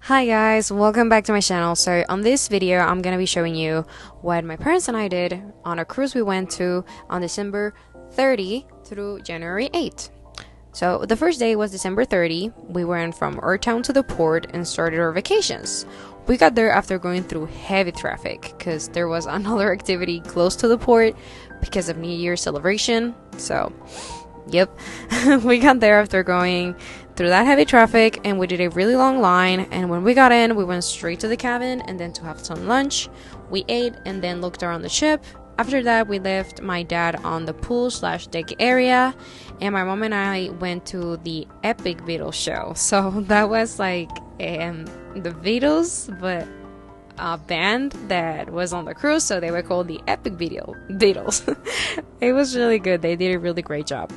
Hi guys, welcome back to my channel. So on this video I'm gonna be showing you what my parents and I did on a cruise we went to on December 30 through January 8. So the first day was December 30. We went from our town to the port and started our vacations. We got there after going through heavy traffic because there was another activity close to the port because of New Year's celebration. So yep, we got there after going through that heavy traffic, and we did a really long line. And when we got in, we went straight to the cabin and then to have some lunch. We ate and then looked around the ship. After that, we left my dad on the pool/deck area, and my mom and I went to the Epic Beatles show. So that was like the Beatles, but a band that was on the cruise, so they were called the Epic Beatles. It was really good. They did a really great job.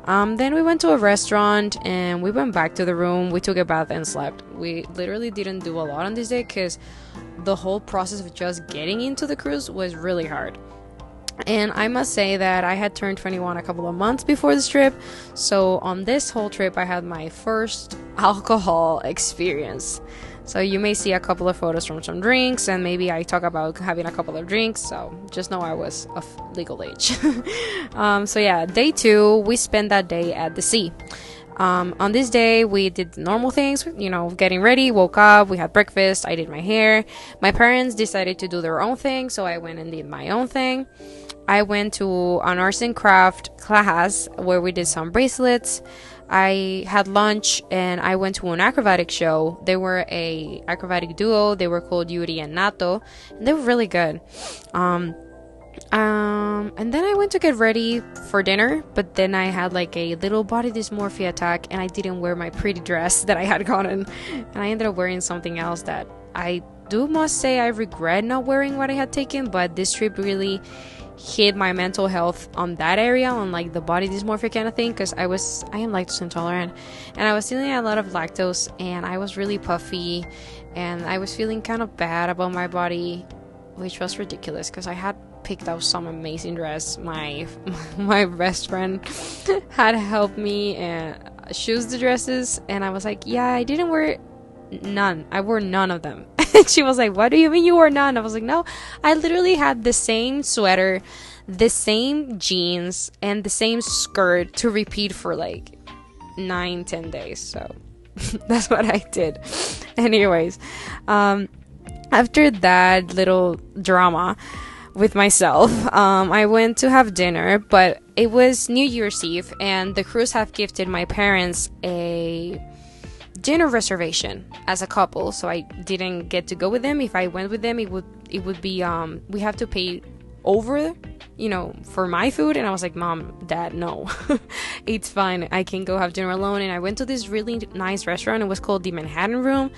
Then we went to a restaurant and we went back to the room. We took a bath and slept. We literally didn't do a lot on this day because the whole process of just getting into the cruise was really hard. And I must say that I had turned 21 a couple of months before this trip, so on this whole trip I had my first alcohol experience. So you may see a couple of photos from some drinks, and maybe I talk about having a couple of drinks, so just know I was of legal age. So yeah, day 2, we spent that day at the sea. On this day, we did normal things, getting ready, woke up, we had breakfast, I did my hair. My parents decided to do their own thing, so I went and did my own thing. I went to an arts and craft class where we did some bracelets. I had lunch and I went to an acrobatic show. They were a acrobatic duo. They were called Yuri and Nato, and they were really good. And then I went to get ready for dinner, but then I had like a little body dysmorphia attack and I didn't wear my pretty dress that I had gotten, and I ended up wearing something else that I must say I regret not wearing what I had taken. But this trip really hit my mental health on that area, on like the body dysmorphia kind of thing, because I am lactose intolerant, and I was feeling a lot of lactose, and I was really puffy, and I was feeling kind of bad about my body, which was ridiculous because I had picked out some amazing dress. My best friend had helped me and choose the dresses, and I was like, yeah, I didn't wear none. I wore none of them. She was like, what do you mean you wore none? I was like, no, I literally had the same sweater, the same jeans, and the same skirt to repeat for like 9-10 days. So that's what I did. Anyways, after that little drama with myself, I went to have dinner, but it was New Year's Eve, and the cruise have gifted my parents a dinner reservation as a couple, so I didn't get to go with them. If I went with them, it would be we have to pay over, for my food. And I was like, Mom, Dad, no. It's fine, I can go have dinner alone. And I went to this really nice restaurant. It was called the Manhattan Room,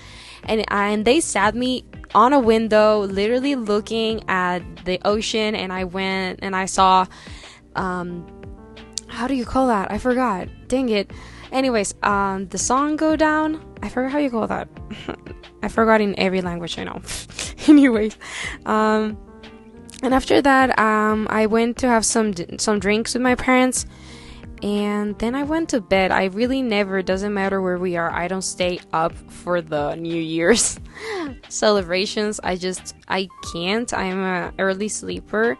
and they sat me on a window, literally looking at the ocean. And I went and I saw how do you call that? I forgot, dang it. Anyways, the song Go Down, I forgot how you call that. I forgot in every language I know. Anyways, and after that, I went to have some drinks with my parents, and then I went to bed. I really never, doesn't matter where we are, I don't stay up for the New Year's celebrations. I can't. I'm an early sleeper.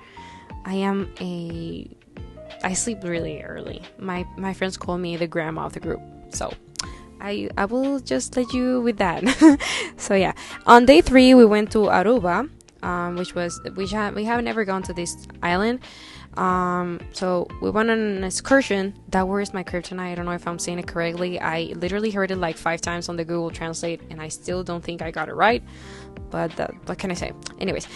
I sleep really early. My friends call me the grandma of the group, so I will just let you with that. So yeah, on day 3 we went to Aruba, we have never gone to this island. So we went on an excursion. That word is my kryptonite. I don't know if I'm saying it correctly. I literally heard it like 5 times on the Google Translate, and I still don't think I got it right. But what can I say? Anyways,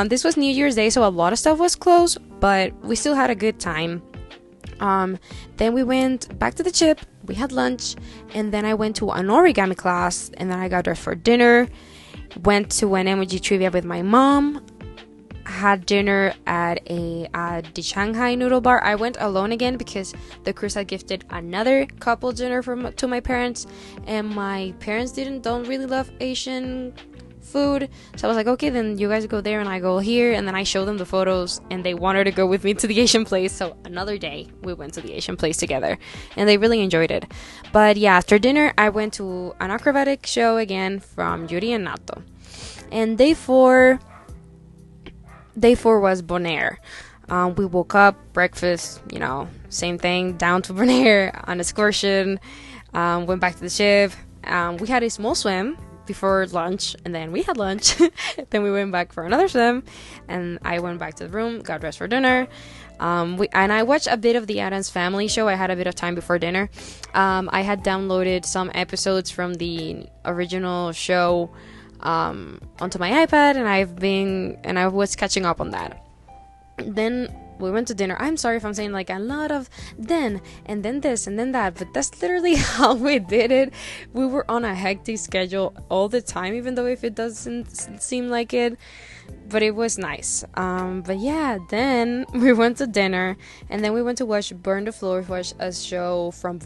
this was New Year's Day, so a lot of stuff was closed, but we still had a good time. Then we went back to the ship. We had lunch, and then I went to an origami class, and then I got dressed for dinner. Went to an emoji trivia with my mom. Had dinner at the Shanghai noodle bar. I went alone again because the cruise had gifted another couple dinner to my parents, and my parents don't really love Asian food. So I was like, okay, then you guys go there and I go here. And then I showed them the photos and they wanted to go with me to the Asian place. So another day we went to the Asian place together and they really enjoyed it. But yeah, after dinner I went to an acrobatic show again from Yuri and Nato. And day four was Bonaire. We woke up, breakfast, same thing, down to Bonaire on excursion. Went back to the ship. We had a small swim before lunch, and then we had lunch. Then we went back for another swim, and I went back to the room, got dressed for dinner. And I watched a bit of the Addams Family show. I had a bit of time before dinner. I had downloaded some episodes from the original show onto my iPad, and I was catching up on that. Then we went to dinner. I'm sorry if I'm saying like a lot of then and then this and then that, but that's literally how we did it. We were on a hectic schedule all the time, even though if it doesn't seem like it, but it was nice. But yeah, then we went to dinner, and then we went to watch Burn the Floor, which a show from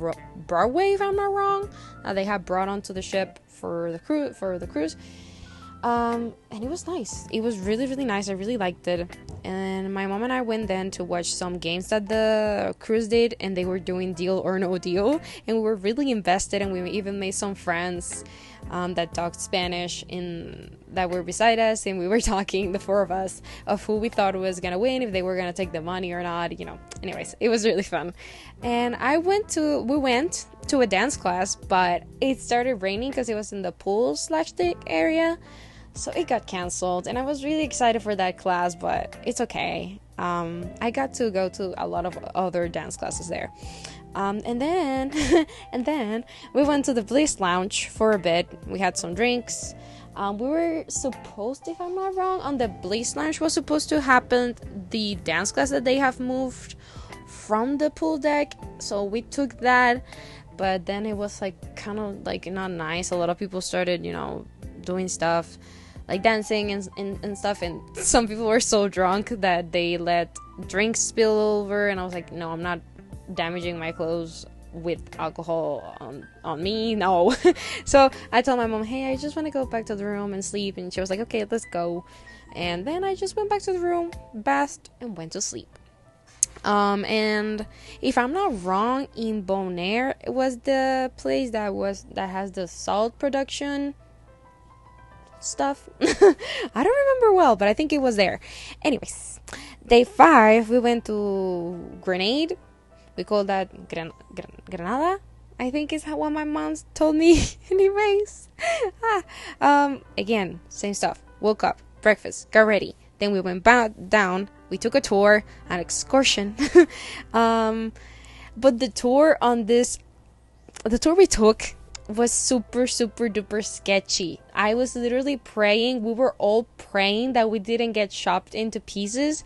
Broadway, if I'm not wrong. They had brought onto the ship for the cruise. And it was nice. It was really, really nice. I really liked it. And my mom and I went then to watch some games that the cruise did, and they were doing Deal or No Deal, and we were really invested, and we even made some friends that talked Spanish that were beside us, and we were talking, the four of us, of who we thought was gonna win, if they were gonna take the money or not. Anyways, it was really fun. And we went to a dance class, but it started raining because it was in the pool/deck area, so it got canceled, and I was really excited for that class, but it's okay. I got to go to a lot of other dance classes there. And then we went to the Bliss Lounge for a bit. We had some drinks. We were supposed, if I'm not wrong, on the Bliss Lounge was supposed to happen the dance class that they have moved from the pool deck, so we took that. But then it was like kind of like not nice. A lot of people started, doing stuff like dancing and stuff, and some people were so drunk that they let drinks spill over, and I was like, no, I'm not damaging my clothes with alcohol on me, no. So I told my mom, hey, I just want to go back to the room and sleep, and she was like, okay, let's go. And then I just went back to the room, bathed, and went to sleep. And if I'm not wrong, in Bonaire, it was the place that has the salt production stuff. I don't remember well, but I think it was there. Anyways, day 5 we went to Grenade. We call that Granada, I think is what my mom told me. Anyways, again, same stuff. Woke up, breakfast, got ready, then we went down. We took a tour, an excursion. But the tour we took was super, super duper sketchy. I was literally praying. We were all praying that we didn't get chopped into pieces.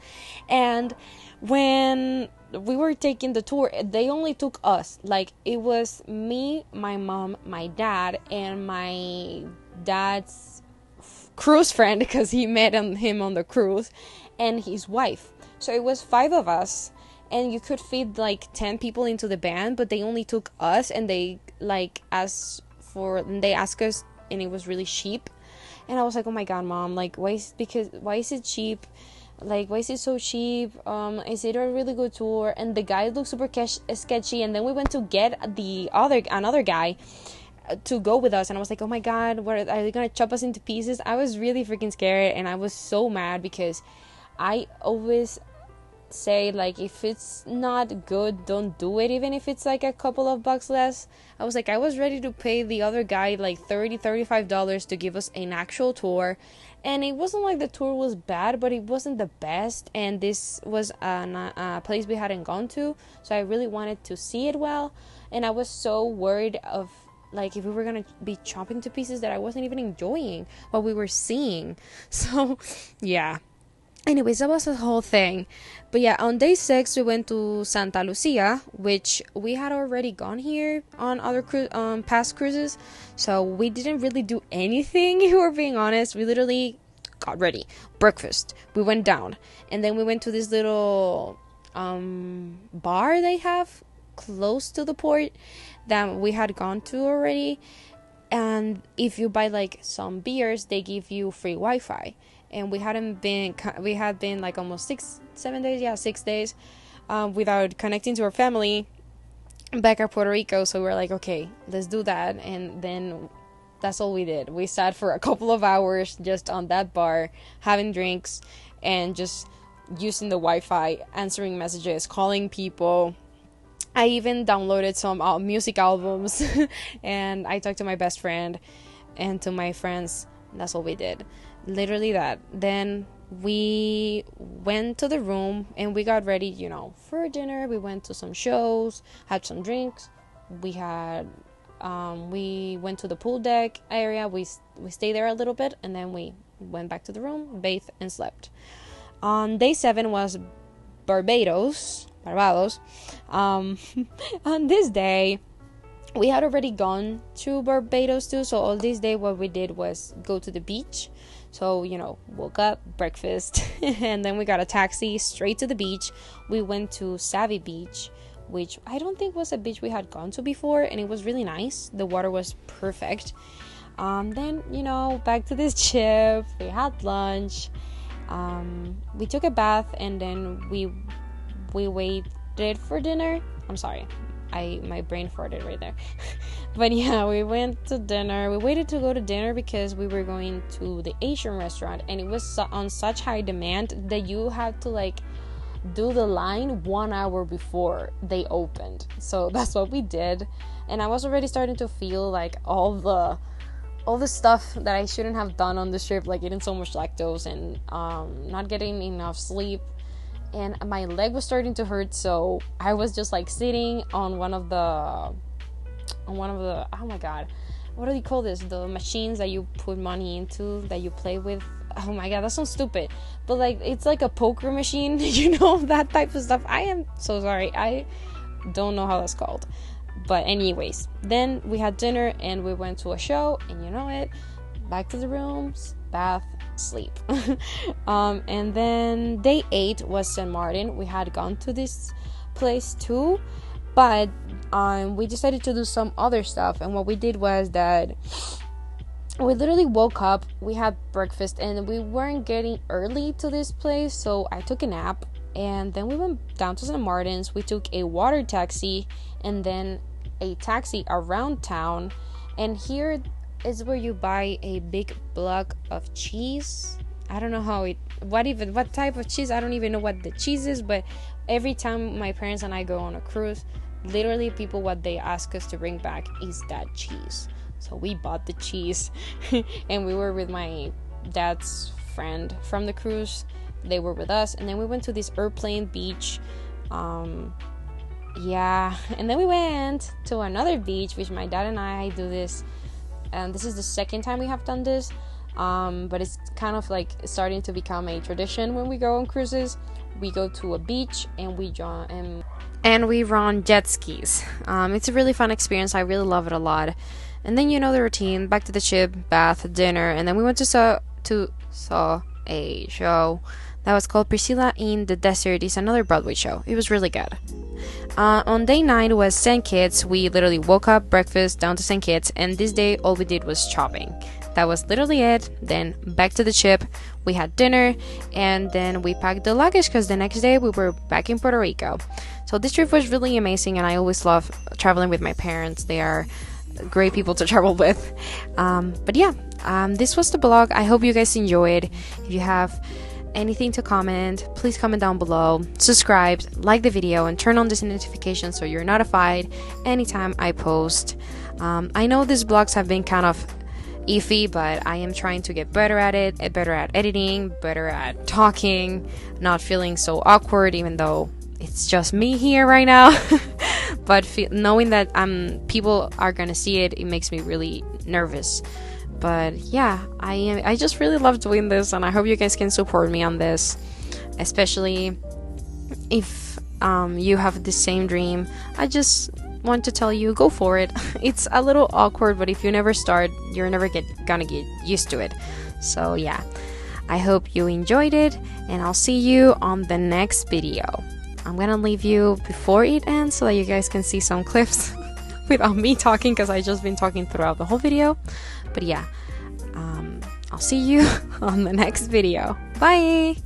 And when we were taking the tour, they only took us. Like, it was me, my mom, my dad, and my dad's cruise friend, because he met him on the cruise, and his wife. So it was 5 of us, and you could fit like 10 people into the band, but they only took us, and they asked us, and it was really cheap. And I was like, oh my god, mom, like, why is it cheap? Like, why is it so cheap? Is it a really good tour? And the guy looked super sketchy. And then we went to get another guy to go with us, and I was like, oh my god, what are they gonna chop us into pieces? I was really freaking scared, and I was so mad, because I always say, like, if it's not good, don't do it, even if it's like a couple of bucks less. I was ready to pay the other guy like $35 to give us an actual tour. And it wasn't like the tour was bad, but it wasn't the best, and this was a place we hadn't gone to, so I really wanted to see it well. And I was so worried of, like, if we were gonna be chopping to pieces, that I wasn't even enjoying what we were seeing. So yeah, anyways, that was the whole thing. But yeah, on day 6 we went to Santa Lucia, which we had already gone here on other past cruises, so we didn't really do anything, if we're being honest. We literally got ready, breakfast, we went down, and then we went to this little bar they have close to the port that we had gone to already. and if you buy like some beers, they give you free Wi-Fi. And we had been like almost 6 7 days, yeah, 6 days, without connecting to our family back at Puerto Rico. So we're like, okay, let's do that. And then that's all we did. We sat for a couple of hours just on that bar, having drinks, and just using the Wi-Fi, answering messages, calling people. I even downloaded some music albums and I talked to my best friend and to my friends. That's all we did. Literally that. Then we went to the room and we got ready, for dinner. We went to some shows, had some drinks. We went to the pool deck area. We stayed there a little bit and then we went back to the room, bathed, and slept. On day 7 was Barbados. On this day, we had already gone to Barbados too. So all this day, what we did was go to the beach. So, woke up, breakfast, and then we got a taxi straight to the beach. We went to Savvy Beach, which I don't think was a beach we had gone to before, and it was really nice. The water was perfect. Then, back to this ship. We had lunch. We took a bath, and then we waited for dinner. I'm sorry, my brain farted right there. But yeah, we went to dinner. We waited to go to dinner because we were going to the Asian restaurant, and it was on such high demand that you had to do the line 1 hour before they opened. So that's what we did, and I was already starting to feel like all the stuff that I shouldn't have done on the trip, like eating so much lactose and not getting enough sleep. And my leg was starting to hurt, so I was just sitting on one of the oh my god, what do you call this, the machines that you put money into, that you play with. Oh my god, that sounds stupid, but it's like a poker machine, that type of stuff. I am so sorry, I don't know how that's called. But anyways, then we had dinner and we went to a show, and back to the rooms, bath, sleep. And then day 8 was St. Martin. We had gone to this place too, but we decided to do some other stuff. And what we did was that we literally woke up, we had breakfast, and we weren't getting early to this place, so I took a nap. And then we went down to St. Martin's. We took a water taxi and then a taxi around town, and here is where you buy a big block of cheese. I don't know what type of cheese. I don't even know what the cheese is, but every time my parents and I go on a cruise, literally people, what they ask us to bring back is that cheese. So we bought the cheese and we were with my dad's friend from the cruise. They were with us, and then we went to this airplane beach. And then we went to another beach, which my dad and I do this, and this is the second time we have done this, but it's kind of starting to become a tradition. When we go on cruises, we go to a beach and we run jet skis. It's a really fun experience. I really love it a lot. And then the routine, back to the ship, bath, dinner, and then we went to saw a show that was called Priscilla in the Desert. It's another Broadway show. It was really good. On day 9 was St. Kitts. We literally woke up, breakfast, down to St. Kitts, and this day all we did was shopping. That was literally it. Then back to the ship, we had dinner, and then we packed the luggage because the next day we were back in Puerto Rico. So this trip was really amazing, and I always love traveling with my parents. They are great people to travel with. But yeah, this was the blog. I hope you guys enjoyed. If you have anything to comment, please comment down below, subscribe, like the video, and turn on this notification so you're notified anytime I post. I know these vlogs have been kind of iffy, but I am trying to get better at it, better at editing, better at talking, not feeling so awkward, even though it's just me here right now. But knowing that people are gonna see it, it makes me really nervous. But yeah, I just really love doing this, and I hope you guys can support me on this, especially if you have the same dream. I just want to tell you, go for it. It's a little awkward, but if you never start, you're never gonna get used to it. So yeah, I hope you enjoyed it, and I'll see you on the next video. I'm gonna leave you before it ends so that you guys can see some clips without me talking because I just been talking throughout the whole video. But yeah, I'll see you on the next video. Bye!